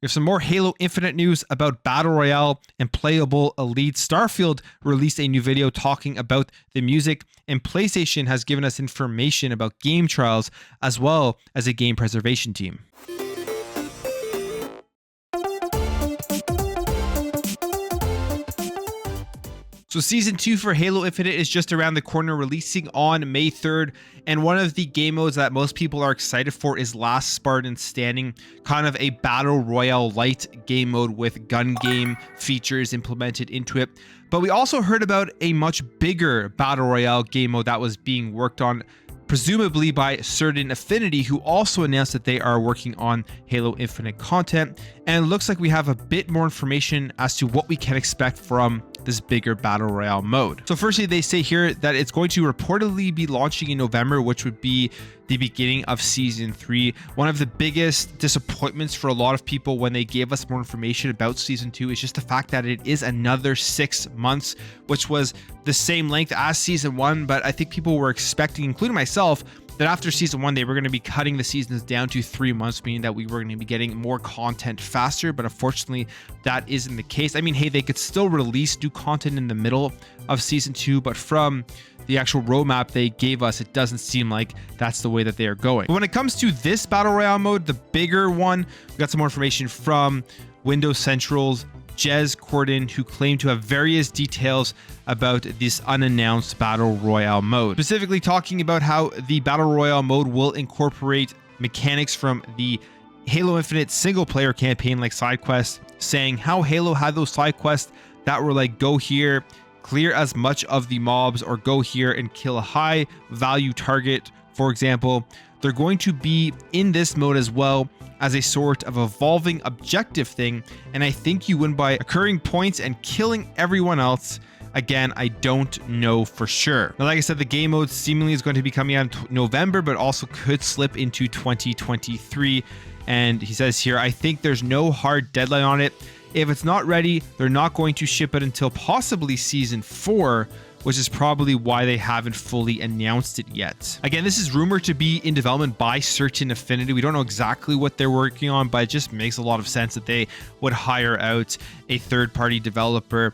We have some more Halo Infinite news about Battle Royale and Playable Elite. Starfield released a new video talking about the music, and PlayStation has given us information about game trials as well as a game preservation team. So Season 2 for Halo Infinite is just around the corner, releasing on May 3rd, and one of the game modes that most people are excited for is Last Spartan Standing, kind of a Battle Royale light game mode with gun game features implemented into it. But we also heard about a much bigger Battle Royale game mode that was being worked on, presumably by Certain Affinity, who also announced that they are working on Halo Infinite content. And it looks like we have a bit more information as to what we can expect from this bigger Battle Royale mode. So firstly, they say here that it's going to reportedly be launching in November, which would be the beginning of Season 3. One of the biggest disappointments for a lot of people when they gave us more information about Season 2 is just the fact that it is another 6 months, which was the same length as Season 1, but I think people were expecting, including myself, that after Season 1, they were going to be cutting the seasons down to 3 months, meaning that we were going to be getting more content faster, but unfortunately, that isn't the case. I mean, hey, they could still release new content in the middle of Season 2, but from the actual roadmap they gave us, it doesn't seem like that's the way that they are going. But when it comes to this Battle Royale mode, the bigger one, we got some more information from Windows Central's Jez Corden, who claimed to have various details about this unannounced Battle Royale mode. Specifically talking about how the Battle Royale mode will incorporate mechanics from the Halo Infinite single player campaign like side quests, saying how Halo had those side quests that were like, go here, clear as much of the mobs, or go here and kill a high value target, for example. They're going to be in this mode as well as a sort of evolving objective thing, and I think you win by occurring points and killing everyone else. Again, I don't know for sure. Now, like I said, the game mode seemingly is going to be coming out in November, but also could slip into 2023. And he says here, I think there's no hard deadline on it. If it's not ready, they're not going to ship it until possibly Season 4, which is probably why they haven't fully announced it yet. Again, this is rumored to be in development by Certain Affinity. We don't know exactly what they're working on, but it just makes a lot of sense that they would hire out a third-party developer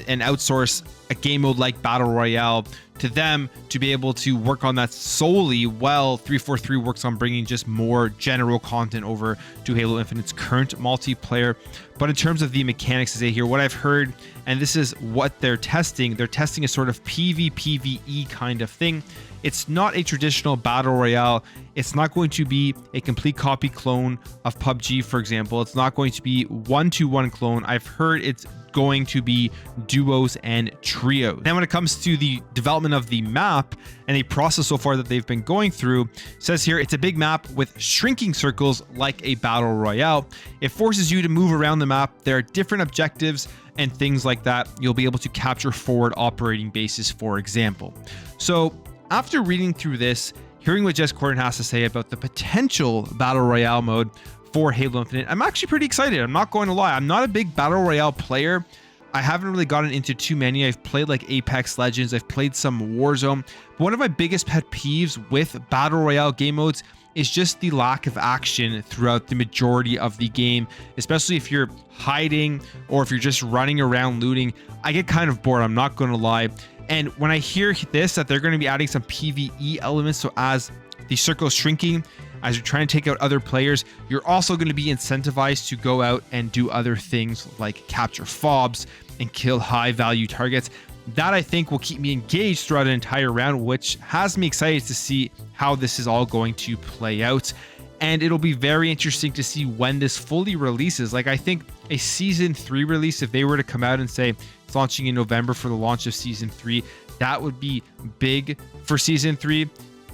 and outsource a game mode like Battle Royale to them to be able to work on that solely, while 343 works on bringing just more general content over to Halo Infinite's current multiplayer. But in terms of the mechanics, as I hear, what I've heard, and this is what they're testing a sort of PvPvE kind of thing. It's not a traditional Battle Royale. It's not going to be a complete copy clone of PUBG, for example. It's not going to be one-to-one clone. I've heard it's going to be duos and trios. Then when it comes to the development of the map and the process so far that they've been going through, says here it's a big map with shrinking circles like a Battle Royale. It forces you to move around the map. There are different objectives and things like that. You'll be able to capture forward operating bases, for example. So after reading through this, hearing what Jez Corden has to say about the potential Battle Royale mode for Halo Infinite, I'm actually pretty excited. I'm not going to lie. I'm not a big Battle Royale player. I haven't really gotten into too many. I've played like Apex Legends. I've played some Warzone. But one of my biggest pet peeves with Battle Royale game modes is just the lack of action throughout the majority of the game, especially if you're hiding or if you're just running around looting. I get kind of bored, I'm not going to lie. And when I hear this, that they're going to be adding some PvE elements, so as the circle is shrinking, as you're trying to take out other players, you're also going to be incentivized to go out and do other things like capture fobs and kill high value targets. That, I think, will keep me engaged throughout an entire round, which has me excited to see how this is all going to play out. And it'll be very interesting to see when this fully releases. Like, I think a Season 3 release, if they were to come out and say it's launching in November for the launch of Season 3, that would be big for Season 3.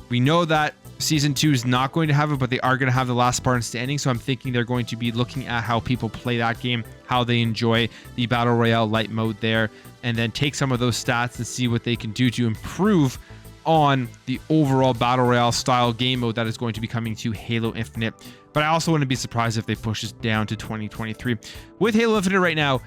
We know that Season 2 is not going to have it, but they are going to have the Last Spartan Standing. So I'm thinking they're going to be looking at how people play that game, how they enjoy the Battle Royale light mode there, and then take some of those stats and see what they can do to improve on the overall Battle Royale style game mode that is going to be coming to Halo Infinite. But I also wouldn't be surprised if they push this down to 2023. With Halo Infinite right now,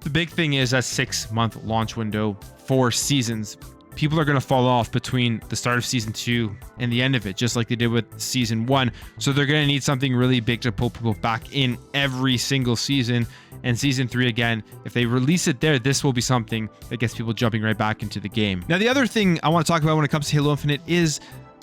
the big thing is that 6-month launch window, 4 seasons. people are going to fall off between the start of season 2 and the end of it, just like they did with season 1. So they're going to need something really big to pull people back in every single season. And season 3, again, if they release it there, this will be something that gets people jumping right back into the game. Now, the other thing I want to talk about when it comes to Halo Infinite is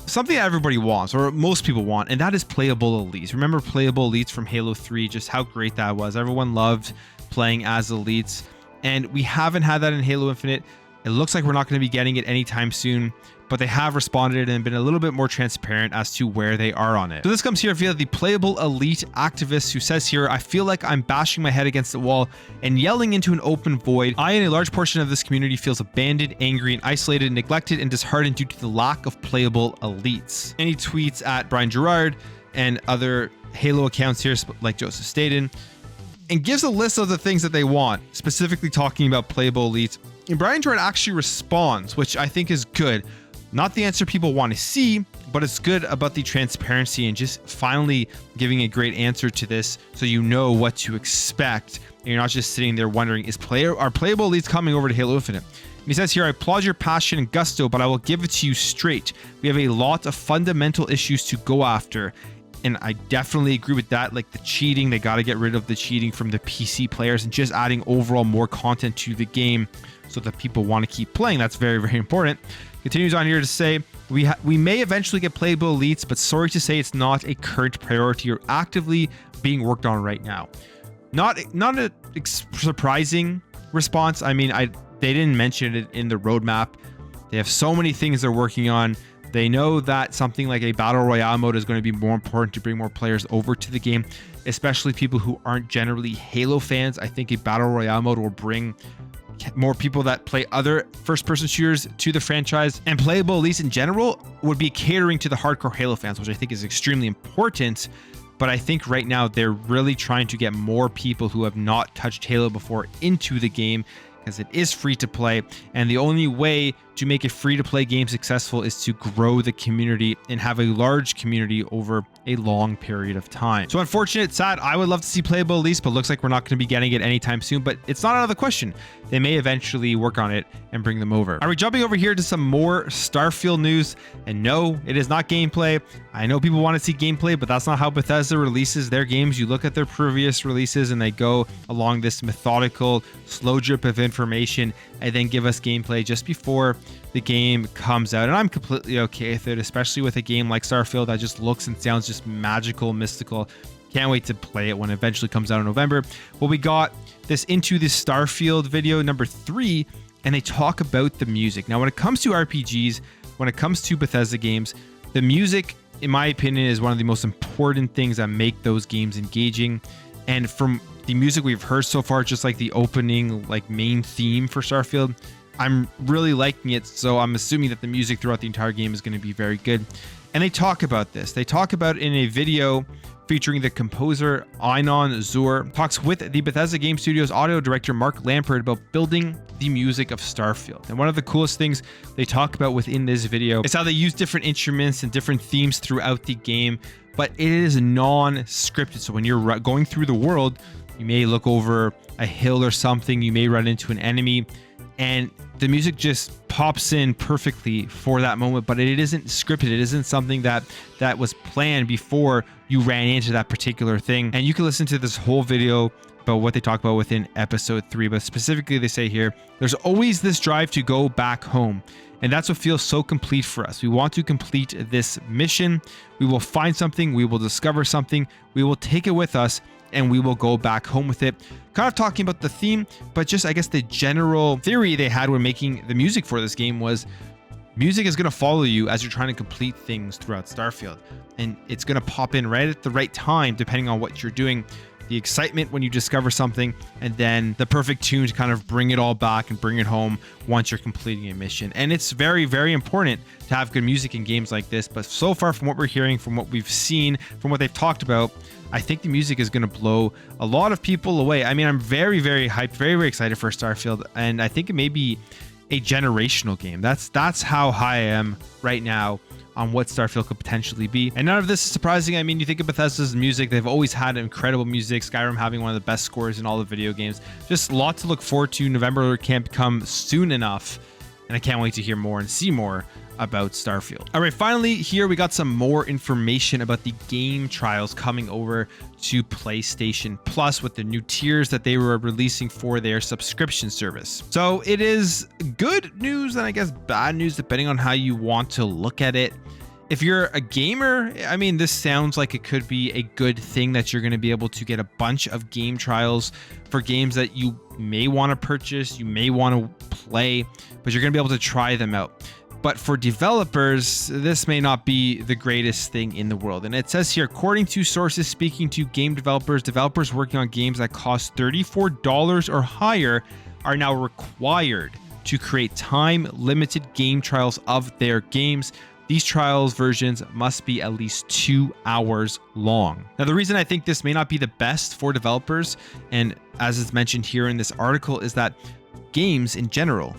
something that everybody wants, or most people want, and that is playable elites. Remember playable elites from Halo 3, just how great that was. Everyone loved playing as elites, and we haven't had that in Halo Infinite. It looks like we're not going to be getting it anytime soon, but they have responded and been a little bit more transparent as to where they are on it. So this comes here via the Playable Elite activist, who says here, "I feel like I'm bashing my head against the wall and yelling into an open void. I and a large portion of this community feels abandoned, angry, and isolated, neglected, and disheartened due to the lack of playable elites." And he tweets at Brian Gerard and other Halo accounts here, like Joseph Staten, and gives a list of the things that they want, specifically talking about playable elites. And Brian Gerard actually responds, which I think is good. Not the answer people want to see, but it's good about the transparency and just finally giving a great answer to this, so you know what to expect and you're not just sitting there wondering, are playable elites coming over to Halo Infinite? And he says here, "I applaud your passion and gusto, but I will give it to you straight. We have a lot of fundamental issues to go after." And I definitely agree with that. Like the cheating, they got to get rid of the cheating from the PC players and just adding overall more content to the game so that people want to keep playing. That's very, very important. Continues on here to say, we may eventually get playable elites, but sorry to say it's not a current priority or actively being worked on right now. Not a surprising response. I mean, they didn't mention it in the roadmap. They have so many things they're working on. They know that something like a battle royale mode is going to be more important to bring more players over to the game, especially people who aren't generally Halo fans. I think a battle royale mode will bring more people that play other first-person shooters to the franchise, and playable elites in general would be catering to the hardcore Halo fans, which I think is extremely important. But I think right now they're really trying to get more people who have not touched Halo before into the game, because it is free to play, and the only way to make a free to play game successful is to grow the community and have a large community over a long period of time. So unfortunate, sad. I would love to see playable elites, but looks like we're not going to be getting it anytime soon, but it's not out of the question. They may eventually work on it and bring them over. Are we jumping over here to some more Starfield news? And no, it is not gameplay. I know people want to see gameplay, but that's not how Bethesda releases their games. You look at their previous releases and they go along this methodical, slow drip of information and then give us gameplay just before the game comes out. And I'm completely okay with it, especially with a game like Starfield that just looks and sounds just magical, mystical. Can't wait to play it when it eventually comes out in November. Well, we got this Into the Starfield video number 3, and they talk about the music. Now, when it comes to RPGs, when it comes to Bethesda games, the music, in my opinion, is one of the most important things that make those games engaging. And from the music we've heard so far, just like the opening, like main theme for Starfield, I'm really liking it. So I'm assuming that the music throughout the entire game is going to be very good. And they talk about this. They talk about in a video featuring the composer Einon Zur, talks with the Bethesda Game Studios audio director Mark Lampert about building the music of Starfield. And one of the coolest things they talk about within this video is how they use different instruments and different themes throughout the game, but it is non-scripted. So when you're going through the world, you may look over a hill or something, you may run into an enemy, and the music just pops in perfectly for that moment, but it isn't scripted. It isn't something that was planned before you ran into that particular thing. And you can listen to this whole video about what they talk about within episode 3, but specifically they say here, there's always this drive to go back home. And that's what feels so complete for us. We want to complete this mission. We will find something, we will discover something, we will take it with us, and we will go back home with it. Kind of talking about the theme, but just I guess the general theory they had when making the music for this game was music is going to follow you as you're trying to complete things throughout Starfield. And it's going to pop in right at the right time, depending on what you're doing. The excitement when you discover something, and then the perfect tune to kind of bring it all back and bring it home once you're completing a mission. And it's very, very important to have good music in games like this. But so far from what we're hearing, from what we've seen, from what they've talked about, I think the music is going to blow a lot of people away. I mean, I'm very, very hyped, very, very excited for Starfield. And I think it may be a generational game. That's how high I am right now on what Starfield could potentially be. And none of this is surprising. I mean, you think of Bethesda's music, they've always had incredible music, Skyrim having one of the best scores in all the video games. Just a lot to look forward to. November can't come soon enough. and I can't wait to hear more and see more about Starfield. All right, finally here we got some more information about the game trials coming over to PlayStation Plus with the new tiers that they were releasing for their subscription service. So it is good news and I guess bad news depending on how you want to look at it. If you're a gamer, I mean, this sounds like it could be a good thing that you're going to be able to get a bunch of game trials for games that you may want to purchase, you may want to play, but you're going to be able to try them out. But for developers, this may not be the greatest thing in the world. And it says here, according to sources speaking to game developers working on games that cost $34 or higher are now required to create time-limited game trials of their games. These trials versions must be at least 2 hours long. Now, the reason I think this may not be the best for developers, and as is mentioned here in this article, is that games in general,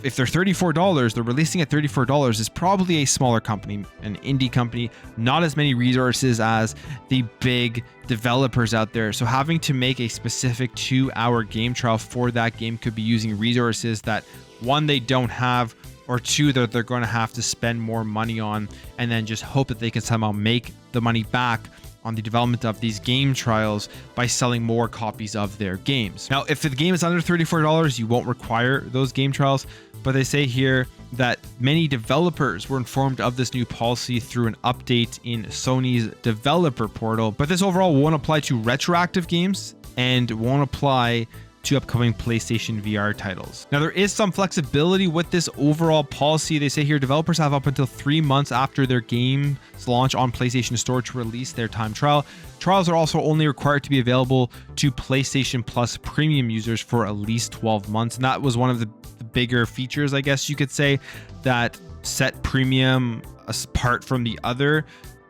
if they're $34, they're releasing at $34, is probably a smaller company, an indie company, not as many resources as the big developers out there. So having to make a specific 2-hour game trial for that game could be using resources that, one, they don't have, or two, that they're going to have to spend more money on, and then just hope that they can somehow make the money back on the development of these game trials by selling more copies of their games. Now, if the game is under $34, you won't require those game trials, but they say here that many developers were informed of this new policy through an update in Sony's developer portal, but this overall won't apply to retroactive games and won't apply to upcoming PlayStation VR titles. Now, there is some flexibility with this overall policy. They say here developers have up until 3 months after their game's launch on PlayStation Store to release their time trial. Trials are also only required to be available to PlayStation Plus premium users for at least 12 months. And that was one of the bigger features, I guess you could say, that set premium apart from the other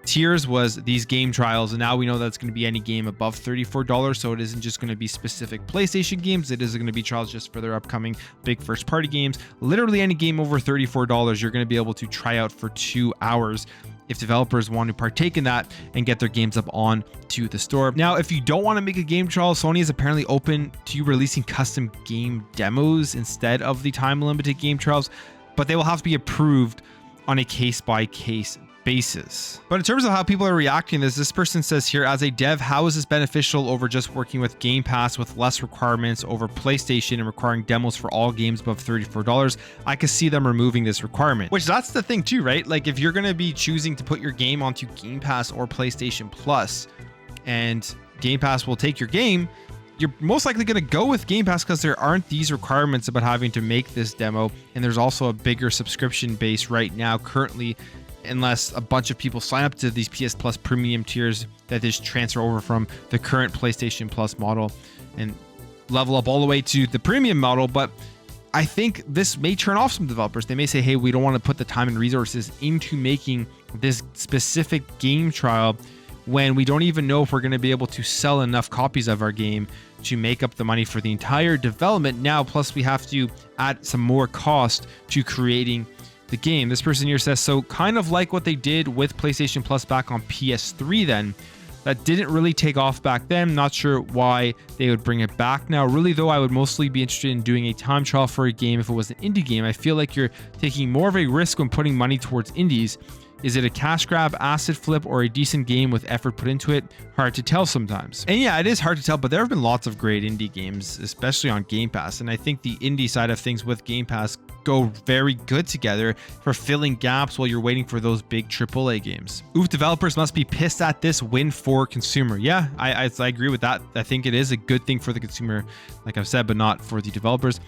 tiers was these game trials. And now we know that it's going to be any game above $34. So it isn't just going to be specific PlayStation games. It is going to be trials just for their upcoming big first party games. Literally any game over $34, you're going to be able to try out for 2 hours if developers want to partake in that and get their games up on to the store. Now, if you don't want to make a game trial, Sony is apparently open to you releasing custom game demos instead of the time limited game trials, but they will have to be approved on a case-by-case basis. But in terms of how people are reacting to this person says here, as a dev, how is this beneficial over just working with Game Pass with less requirements over PlayStation and requiring demos for all games above $34? I could see them removing this requirement, which that's the thing too, right? Like if you're going to be choosing to put your game onto Game Pass or PlayStation Plus and Game Pass will take your game, you're most likely going to go with Game Pass because there aren't these requirements about having to make this demo. And there's also a bigger subscription base right now currently, unless a bunch of people sign up to these PS Plus premium tiers that just transfer over from the current PlayStation Plus model and level up all the way to the premium model. But I think this may turn off some developers. They may say, hey, we don't want to put the time and resources into making this specific game trial when we don't even know if we're going to be able to sell enough copies of our game to make up the money for the entire development now. Plus we have to add some more cost to creating the game. This person here says, so kind of like what they did with PlayStation Plus back on PS3 then. That didn't really take off back then. Not sure why they would bring it back now. Really though, I would mostly be interested in doing a time trial for a game if it was an indie game. I feel like you're taking more of a risk when putting money towards indies. Is it a cash grab, asset flip, or a decent game with effort put into it? Hard to tell sometimes. And yeah, it is hard to tell, but there have been lots of great indie games, especially on Game Pass. And I think the indie side of things with Game Pass go very good together for filling gaps while you're waiting for those big AAA games. Oof, developers must be pissed at this win for consumer. Yeah, I agree with that. I think it is a good thing for the consumer, like I've said, but not for the developers.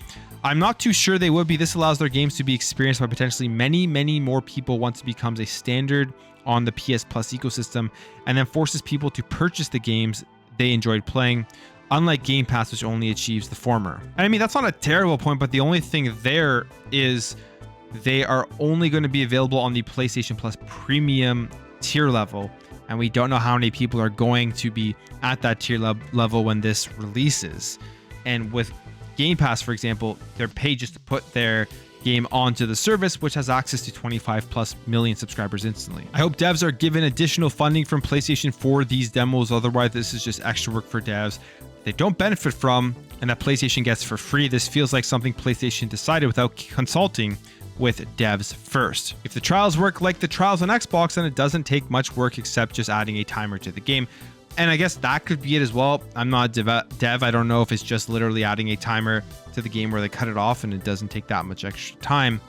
I'm not too sure they would be. This allows their games to be experienced by potentially many more people once it becomes a standard on the PS Plus ecosystem, and then forces people to purchase the games they enjoyed playing, unlike Game Pass, which only achieves the former. And I mean, that's not a terrible point, but the only thing there is they are only going to be available on the PlayStation Plus premium tier level, and we don't know how many people are going to be at that tier level when this releases. And with Game Pass, for example, they're paid just to put their game onto the service, which has access to 25+ million subscribers instantly. I hope devs are given additional funding from PlayStation for these demos. Otherwise, this is just extra work for devs. they don't benefit from and that PlayStation gets for free. This feels like something PlayStation decided without consulting with devs first. If the trials work like the trials on Xbox, then it doesn't take much work except just adding a timer to the game. And I guess that could be it as well. I'm not a dev. I don't know if it's just literally adding a timer to the game where they cut it off and it doesn't take that much extra time.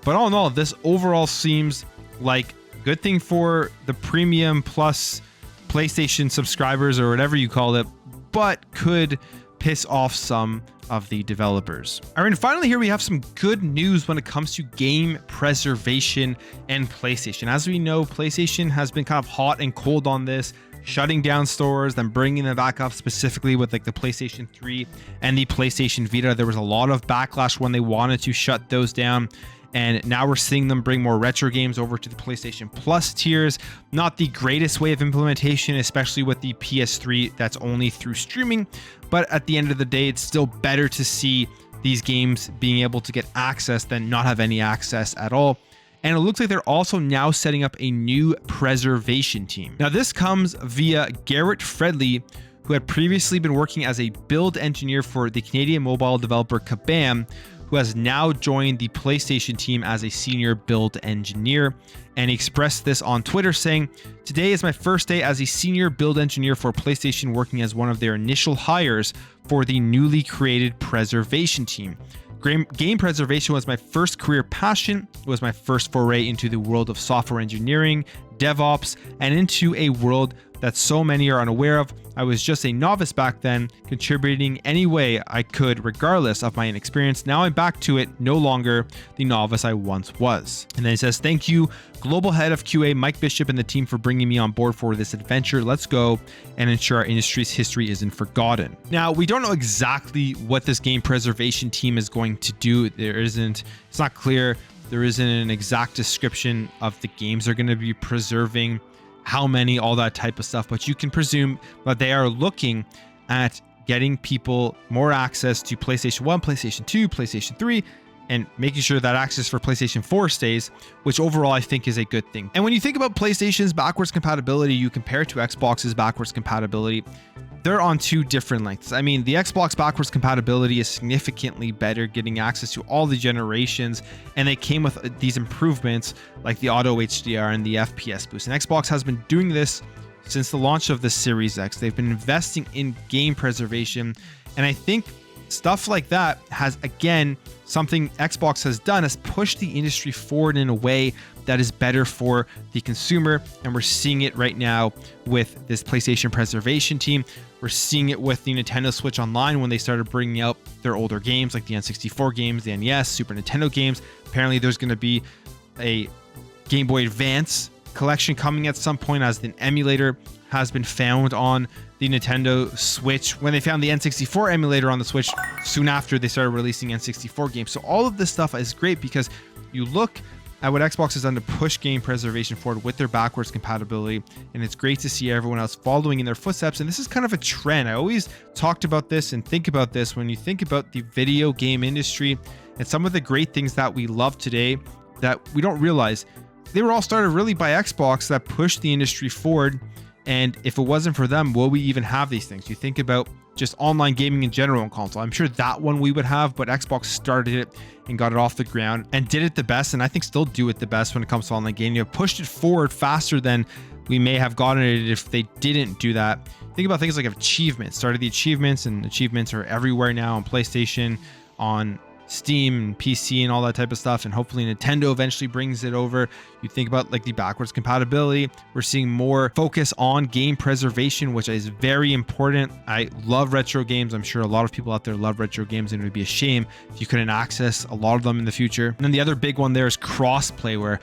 But all in all, this overall seems like a good thing for the premium plus PlayStation subscribers or whatever you call it, but could piss off some of the developers. All right, and finally here we have some good news when it comes to game preservation and PlayStation. As we know, PlayStation has been kind of hot and cold on this, shutting down stores, then bringing them back up, specifically with like the PlayStation 3 and the PlayStation Vita. There was a lot of backlash when they wanted to shut those down. And now we're seeing them bring more retro games over to the PlayStation Plus tiers. Not the greatest way of implementation, especially with the PS3 that's only through streaming. But at the end of the day, it's still better to see these games being able to get access than not have any access at all. And it looks like they're also now setting up a new preservation team. Now this comes via Garrett Fredley, who had previously been working as a build engineer for the Canadian mobile developer Kabam, who has now joined the PlayStation team as a senior build engineer. And he expressed this on Twitter saying, "Today is my first day as a senior build engineer for PlayStation, working as one of their initial hires for the newly created preservation team. Game preservation was my first career passion. It was my first foray into the world of software engineering, DevOps, and into a world that so many are unaware of. I was just a novice back then, contributing any way I could regardless of my inexperience. Now I'm back to it, no longer the novice I once was." And then he says, "Thank you, Global Head of QA Mike Bishop and the team for bringing me on board for this adventure. Let's go and ensure our industry's history isn't forgotten." Now, we don't know exactly what this game preservation team is going to do. It's not clear. There isn't an exact description of the games they're going to be preserving, how many, all that type of stuff, but you can presume that they are looking at getting people more access to PlayStation 1, PlayStation 2, PlayStation 3, and making sure that access for PlayStation 4 stays, which overall I think is a good thing. And when you think about PlayStation's backwards compatibility, you compare it to Xbox's backwards compatibility, they're on two different lengths. I mean, the Xbox backwards compatibility is significantly better, getting access to all the generations, and they came with these improvements like the auto HDR and the FPS boost. And Xbox has been doing this since the launch of the Series X. They've been investing in game preservation, and I think stuff like that has, again, something Xbox has done has pushed the industry forward in a way that is better for the consumer. And we're seeing it right now with this PlayStation preservation team. We're seeing it with the Nintendo Switch Online when they started bringing out their older games like the N64 games, the NES, Super Nintendo games. Apparently there's going to be a Game Boy Advance collection coming at some point, as an emulator has been found on the Nintendo Switch. When they found the N64 emulator on the Switch, soon after they started releasing N64 games. So all of this stuff is great because you look at what Xbox has done to push game preservation forward with their backwards compatibility, and it's great to see everyone else following in their footsteps. And this is kind of a trend. I always talked about this and think about this when you think about the video game industry and some of the great things that we love today that we don't realize. They were all started really by Xbox that pushed the industry forward. And if it wasn't for them, will we even have these things? You think about just online gaming in general on console. I'm sure that one we would have, but Xbox started it and got it off the ground and did it the best, and I think still do it the best when it comes to online gaming. You pushed it forward faster than we may have gotten it if they didn't do that. Think about things like achievements. Started the achievements, and achievements are everywhere now on PlayStation, on Steam and PC and all that type of stuff, and hopefully Nintendo eventually brings it over. You think about like the backwards compatibility, we're seeing more focus on game preservation, which is very important. I love retro games. I'm sure a lot of people out there love retro games, and it would be a shame if you couldn't access a lot of them in the future. And then the other big one there is crossplay, where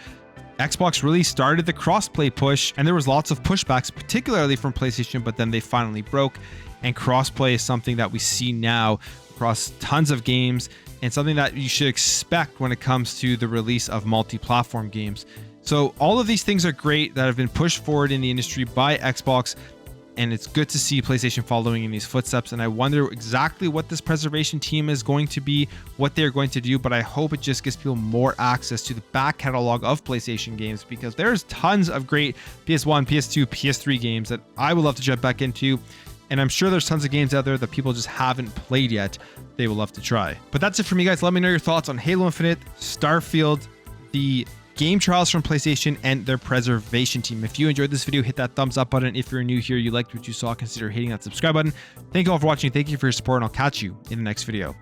Xbox really started the crossplay push, and there was lots of pushbacks, particularly from PlayStation, but then they finally broke. And crossplay is something that we see now across tons of games, and something that you should expect when it comes to the release of multi-platform games. So all of these things are great that have been pushed forward in the industry by Xbox, and it's good to see PlayStation following in these footsteps. And I wonder exactly what this preservation team is going to be, what they're going to do, but I hope it just gives people more access to the back catalog of PlayStation games, because there's tons of great PS1, PS2, PS3 games that I would love to jump back into. And I'm sure there's tons of games out there that people just haven't played yet they will love to try. But that's it for me, guys. Let me know your thoughts on Halo Infinite, Starfield, the game trials from PlayStation, and their preservation team. If you enjoyed this video, hit that thumbs up button. If you're new here, you liked what you saw, consider hitting that subscribe button. Thank you all for watching. Thank you for your support, and I'll catch you in the next video.